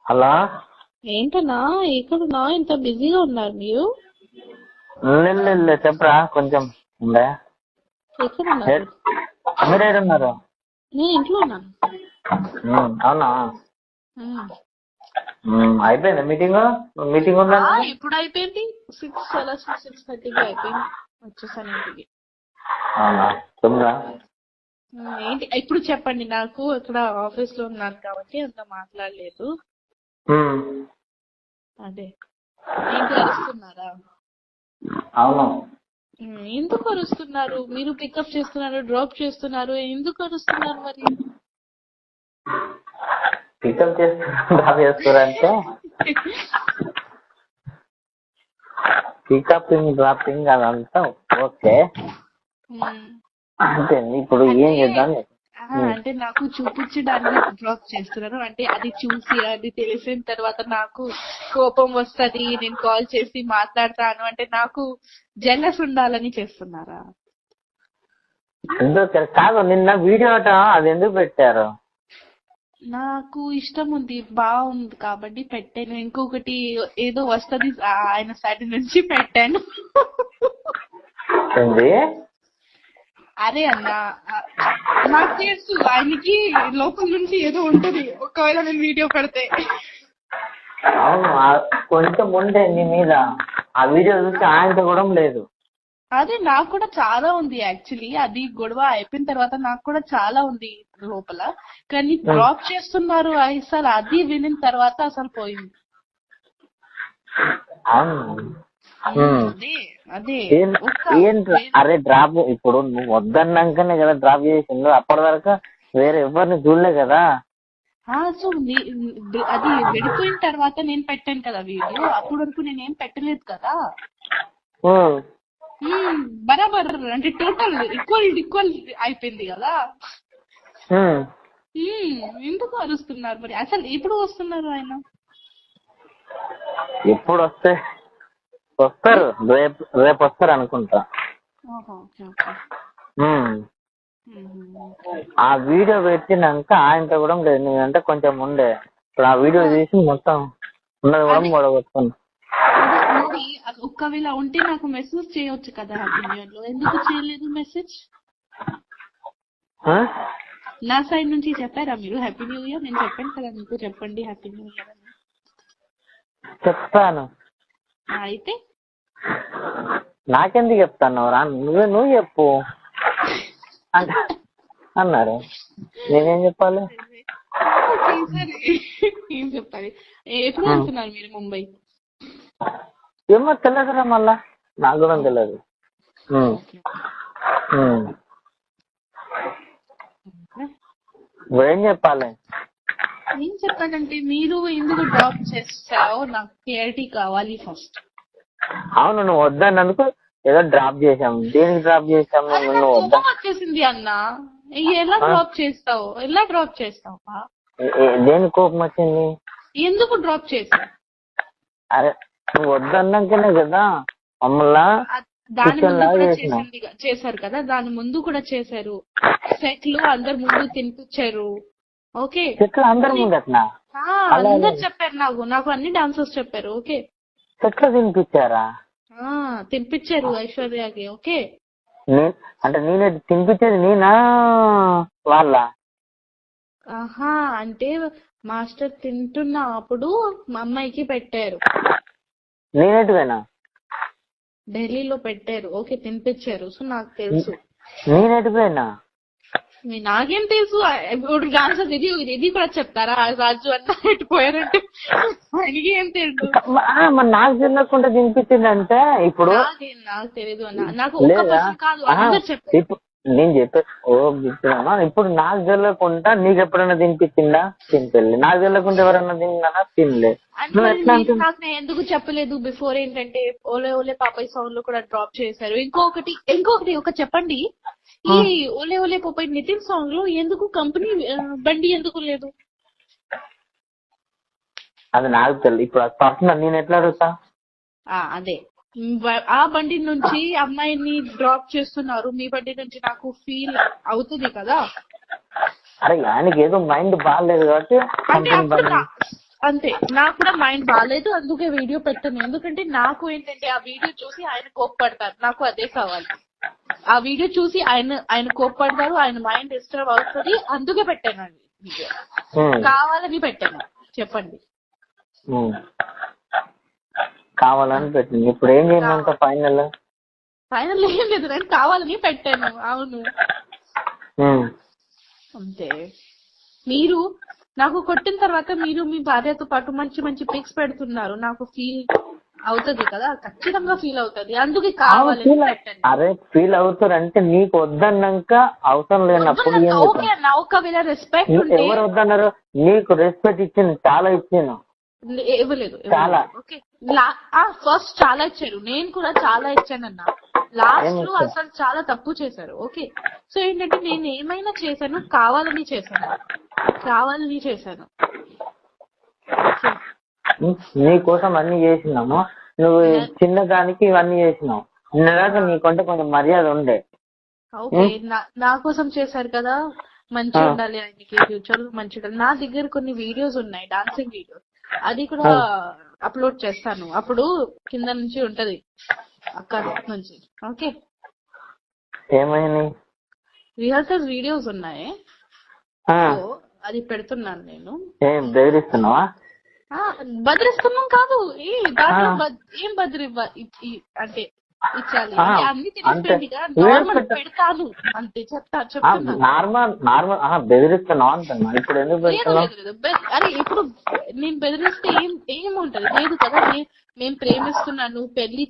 Hello, ఏంటన్నా ఎక్కడున్నా ఇంత బిజీగా ఉన్నారు మీరు? లేదు చెప్పరా కొంచెం ఉండే. ఎక్కడున్నారు? మీరు ఏడున్నారు? నేను ఇంట్లో ఉన్నాను. అవునా? ఉమ్. అయిపోయిందా మీటింగ్ ఉందా? ఇప్పుడు అయిపోయింది 6:30కి అయిపోయింది. వచ్చేసాను ఇంటికి. అవునా, చెప్పురా. ఏంటి ఇప్పుడు చెప్పండి. నాకు ఇక్కడ ఆఫీస్ లో ఉన్నాను కాబట్టి అంత మాట్లాడలేదు. అదే ఏంటి అరుస్తున్నారా? అవును. ఎందుకు అరుస్తున్నారు? మీరు పికప్ చేస్తున్నారు, డ్రాప్ చేస్తున్నారు, ఎందుకు అరుస్తున్నారు మరి? పికప్ చేస్తారంటే పికపింగ్ డ్రాపింగ్ అదంతా ఓకే. అంటే ఇప్పుడు ఏం చేద్దాం? అంటే నాకు చూపించడానికి డ్రాప్ చేస్తున్నారు. అంటే అది చూసి అది తెలిసిన తర్వాత నాకు కోపం వస్తది, నేను కాల్ చేసి మాట్లాడతాను అంటే నాకు జెలస్ ఉండాలని చేస్తున్నారా? ఎందుకు కాదు, నిన్న వీడియో అది ఎందుకు పెట్టారు? నాకు ఇష్టం ఉంది, బాగుంది కాబట్టి పెట్టాను. ఇంకొకటి ఏదో వస్తది ఆయన సైడ్ నుంచి పెట్టాను. అరే అన్న, నాకు తెలుసు ఆయనకి లోపల నుంచి ఏదో ఉంటది ఒకవేళ నేను వీడియో పెడితే. అవును, కొంచెం ఉండే నీ మీద. ఆ వీడియో చూసి ఆయనతో కూడా లేదు. అదే నాకు కూడా చాలా ఉంది యాక్చువల్లీ. అది గొడవ అయిపోయిన తర్వాత నాకు కూడా చాలా ఉంది లోపల. కానీ డ్రాప్ చేస్తున్నారు అసలు అది వినిన తర్వాత అసలు పోయింది. అదే అరే డ్రాప్ ఇప్పుడు నువ్వు వద్దన్నాకనే కదా డ్రాప్ చేసిండు. అప్పటి వరకు వేరే ఎవరిని చూడలే కదా. సో అది విడిపోయిన తర్వాత నేను పెట్టాను కదా వీడియో. అప్పటి వరకు నేనేం పెట్టలేదు కదా. బరాబర్ అంటే టోటల్ ఈక్వల్ అయిపోయింది కదా. ఎందుకు అరుస్తున్నారు మరి? అసలు ఎప్పుడు వస్తున్నారు ఆయన? ఎప్పుడు వస్తారు? రేపు వస్తారు అనుకుంటా. ఆ వీడియో పెట్టినాక ఆయనతో కూడా లేదు. నేనంటే కొంచెం ఉండే. ఇప్పుడు ఆ వీడియో తీసి మొత్తం ఉన్నది కూడా గొడవచ్చాను. మరి ఒక్కవేళ ఉంటే నాకు మెసేజ్ చేయొచ్చు కదా హ్యాపీ న్యూ ఇయర్ లో. ఎందుకు చేయలేదు మెసేజ్? నా సైడ్ నుంచి చెప్పారా మీరు హ్యాపీ న్యూ ఇయర్? నేను చెప్పాను కదా మీకు చెప్పండి హ్యాపీ న్యూ ఇయర్ అని. చెప్తాను. అయితే నాకెందుకు చెప్తాను రా? నువ్వు చెప్పు అన్నారు. నేనేం చెప్పాలి? ఏం చెప్పాలి? ఎప్పుడు వెళ్తున్నారు మీరు ముంబై? ఏమో తెలియదురా, మళ్ళా నాకు కూడా తెలియదు. ఏం చెప్పాలి? ఏం చెప్పాలంటే మీరు ఎందుకు డ్రాప్ చేస్తావో నాకు క్లారిటీ కావాలి ఫస్ట్. అవును, నువ్వు వద్దన్నందుకు ఏదో డ్రాప్ చేసాము. దేనికి డ్రాప్ చేసాము? కోపం వచ్చేసింది అన్న. ఎలా డ్రాప్ చేస్తావు? దేనికి కోపం వచ్చింది? ఎందుకు డ్రాప్ చేసావు? అరే నువ్వు వద్దన్నాకనే కదా మమ్మల్ని దాని ముందు కూడా చేశారు కదా. దాని ముందు కూడా చేశారు. సెట్లు అందరు ముందు తినిపించారు. ఓకే, చెట్లు అందరి ముందు అట్లా అందరు చెప్పారు. నాకు అన్ని డాన్సర్స్ చెప్పారు. ఓకే, చెట్లు తినిపించారు ఐశ్వర్యకి. ఓకే, అంటే నేనే తినిపించేది నేనా వాళ్ళ? అంటే మాస్టర్ తింటున్నప్పుడు మా అమ్మాయికి పెట్టారు. నేనేటివేనా? ఢిల్లీలో పెట్టారు. ఓకే, తినిపించారు. సో నాకు తెలుసు. నేనేటిపోయినా? నాకేం తెలుసు? ఇప్పుడు డాన్సర్ ఇది కూడా చెప్తారా? రాజు అన్న ఎట్టిపోయారంటే ఆయనకి ఏం తెలుసు? నాకు తెలియకుండా తినిపించిందంటే ఇప్పుడు నాకు తెలియదు అన్న. నాకు ఒక పర్సన్ కాదు, అందరు చెప్పారు. నేను చెప్పే ఇప్పుడు నాకు తెలియకుండా నీకు ఎప్పుడైనా తినిపించిందా? తినిపెళ్ళి. నాకు తెలియకుండా ఎవరైనా తిన్నా? తినలే. నాకు ఎందుకు చెప్పలేదు బిఫోర్? ఏంటంటే ఓలే ఓలే పాపాయ్ సాంగ్ లో కూడా డ్రాప్ చేశారు. ఇంకొకటి ఒక చెప్పండి. ఈ ఓలే ఓలే పాపాయ్ నితిన్ సాంగ్ లో ఎందుకు కంపెనీ బండి ఎందుకు లేదు? అది నాకు తెలియదు. ఇప్పుడు పర్సనల్ నేను ఎట్లా అడుగుతా? అదే ఆ బండి నుంచి అమ్మాయిని డ్రాప్ చేస్తున్నారు, మీ బండి నుంచి నాకు ఫీల్ అవుతుంది కదా. అరే ఆయనకి ఏదో మైండ్ బాగాలేదు కాబట్టి అంతే. నాకు కూడా మైండ్ బాగాలేదు, అందుకే వీడియో పెట్టాను. ఎందుకంటే నాకు ఏంటంటే ఆ వీడియో చూసి ఆయన కోప్పడతారు, నాకు అదే కావాలి. ఆ వీడియో చూసి ఆయన కోప్పడతారు, ఆయన మైండ్ డిస్టర్బ్ అవుతుంది, అందుకే పెట్టాను అండి వీడియో. కావాలని పెట్టాను. చెప్పండి. కావాలని పెట్టింది. ఇప్పుడు ఏం చేయాలంట ఫైనల్? ఫైనల్ ఏం లేదు, నేను కావాలని పెట్టాను. అవును అంతే. మీరు నాకు కొట్టిన తర్వాత మీరు మీ భార్యతో పాటు మంచి మంచి పిక్స్ పెడుతున్నారు, నాకు ఫీల్ అవుతుంది కదా, ఖచ్చితంగా ఫీల్ అవుతుంది, అందుకే కావాలని పెట్టండి. అరే ఫీల్ అవుతారు అంటే నీకు వద్దన్నాక అవసరం లేనప్పుడు ఓకే అన్న, ఒకవేళ రెస్పెక్ట్ ఎవరు వద్దన్నారు? నీకు రెస్పెక్ట్ ఇచ్చింది, చాలా ఇచ్చాను. ఇవ్వలేదు చాలా. ఓకే, ఫస్ట్ చాలా ఇచ్చారు, నేను కూడా చాలా ఇచ్చానన్నా. లాస్ట్ లో అసలు చాలా తప్పు చేశారు. ఓకే, సో ఏంటంటే నేను ఏమైనా చేశాను, కావాలని చేశాను. నీ కోసం అన్ని చేసినాము, నువ్వు చిన్నదానికి ఇవన్నీ చేసినావు. నిన్నదాకా నీకంటే కొంచెం మర్యాద ఉండే. ఓకే, నా కోసం చేశారు కదా, మంచిగా ఉండాలి ఆయనకి, ఫ్యూచర్ లో మంచిగా ఉండాలి. నా దగ్గర కొన్ని వీడియోస్ ఉన్నాయి, డాన్సింగ్ వీడియోస్, అది కూడా అప్లోడ్ చేస్తాను. అప్పుడు కింద నుంచి ఉంటది, అక్కడ నుంచి. ఓకే, ఏమైంది? రిహర్సల్స్ వీడియోస్ ఉన్నాయి, అది పెడుతున్నాను నేను. ఏం బెదిరిస్తున్నావా? బదిరిస్తున్నాం కాదు, ఏం బదిరి అంటే ఇచ్చాలి అన్ని తెలిసిపోయిందిగా, నార్మల్ పెడతాను అంతే. చెప్తున్నా నార్మల్ బెదిరిస్తున్నావు అంటున్నా. ఇప్పుడు ఎందుకు పెడుతున్నావు? అరే ఇప్పుడు నేను బెదిరిస్తే ఏముంటది? లేదు కదా, నేను ప్రేమిస్తున్నాను, పెళ్లి